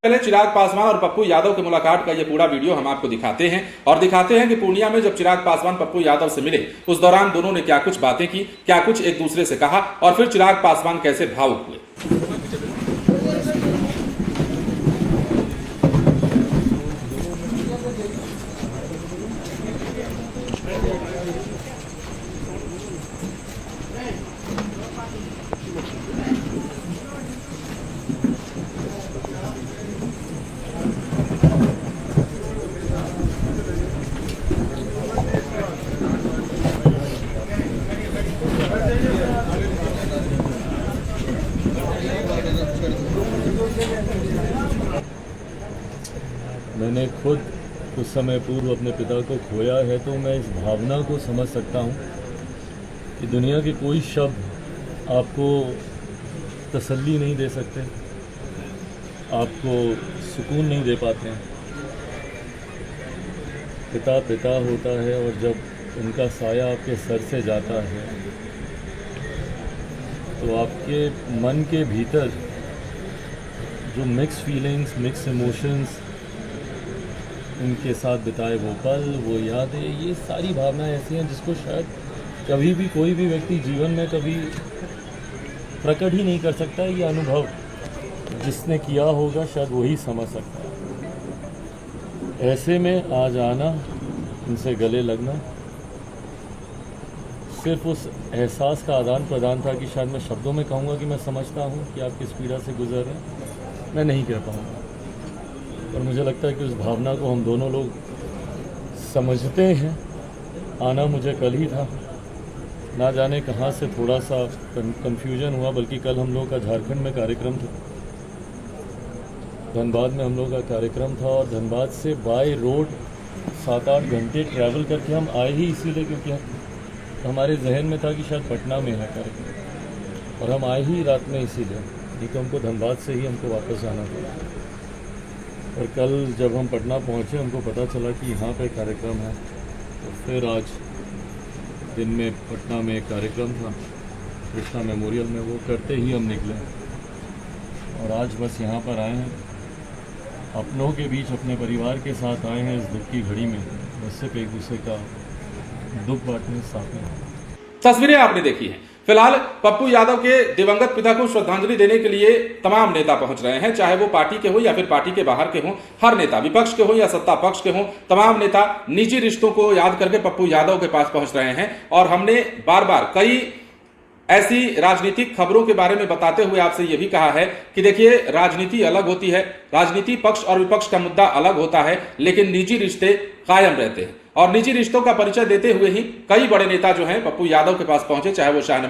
पहले चिराग पासवान और पप्पू यादव की मुलाकात का ये पूरा वीडियो हम आपको दिखाते हैं कि पूर्णिया में जब चिराग पासवान पप्पू यादव से मिले उस दौरान दोनों ने क्या कुछ बातें की, क्या कुछ एक दूसरे से कहा और फिर चिराग पासवान कैसे भावुक हुए। मैंने खुद कुछ समय पूर्व अपने पिता को खोया है, तो मैं इस भावना को समझ सकता हूँ कि दुनिया के कोई शब्द आपको तसल्ली नहीं दे सकते, आपको सुकून नहीं दे पाते हैं। पिता पिता होता है और जब उनका साया आपके सर से जाता है तो आपके मन के भीतर जो मिक्स फीलिंग्स, मिक्स इमोशंस, उनके साथ बिताए वो पल, वो यादें, ये सारी भावनाएं ऐसी हैं जिसको शायद कभी भी कोई भी व्यक्ति जीवन में कभी प्रकट ही नहीं कर सकता। ये अनुभव जिसने किया होगा शायद वही समझ सकता है। ऐसे में आज आना, उनसे गले लगना सिर्फ उस एहसास का आदान प्रदान था कि शायद मैं शब्दों में कहूँगा कि मैं समझता हूँ कि आप किस पीड़ा से गुजर रहे हैं, मैं नहीं कह पाऊँगा। और मुझे लगता है कि उस भावना को हम दोनों लोग समझते हैं। आना मुझे कल ही था, ना जाने कहाँ से थोड़ा सा कंफ्यूजन हुआ, बल्कि कल हम लोग का झारखंड में कार्यक्रम था, धनबाद में हम लोग का कार्यक्रम था और धनबाद से बाय रोड 7-8 घंटे ट्रैवल करके हम आए ही इसीलिए क्योंकि हमारे जहन में था कि शायद पटना में है कार्यक्रम, और हम आए ही रात में इसीलिए, नहीं तो हमको धनबाद से ही हमको वापस जाना था। और कल जब हम पटना पहुंचे हमको पता चला कि यहाँ पे कार्यक्रम है, तो फिर आज दिन में पटना में एक कार्यक्रम था कृष्णा मेमोरियल में, वो करते ही हम निकले और आज बस यहाँ पर आए हैं, अपनों के बीच अपने परिवार के साथ आए हैं इस दुख की घड़ी में, बस सिर्फ एक दूसरे का दुख बांटने साथ में। तस्वीरें आपने देखी हैं। फिलहाल पप्पू यादव के दिवंगत पिता को श्रद्धांजलि देने के लिए तमाम नेता पहुंच रहे हैं, चाहे वो पार्टी के हो या फिर पार्टी के बाहर के हों। हर नेता, विपक्ष के हो या सत्ता पक्ष के हों, तमाम नेता निजी रिश्तों को याद करके पप्पू यादव के पास पहुंच रहे हैं। और हमने बार बार कई ऐसी राजनीतिक खबरों के बारे में बताते हुए आपसे यह भी कहा है कि देखिए, राजनीति अलग होती है, राजनीति पक्ष और विपक्ष का मुद्दा अलग होता है, लेकिन निजी रिश्ते कायम रहते हैं। और निजी रिश्तों का परिचय देते हुए ही कई बड़े नेता जो हैं पप्पू यादव के पास पहुंचे, चाहे वो शाहनवाज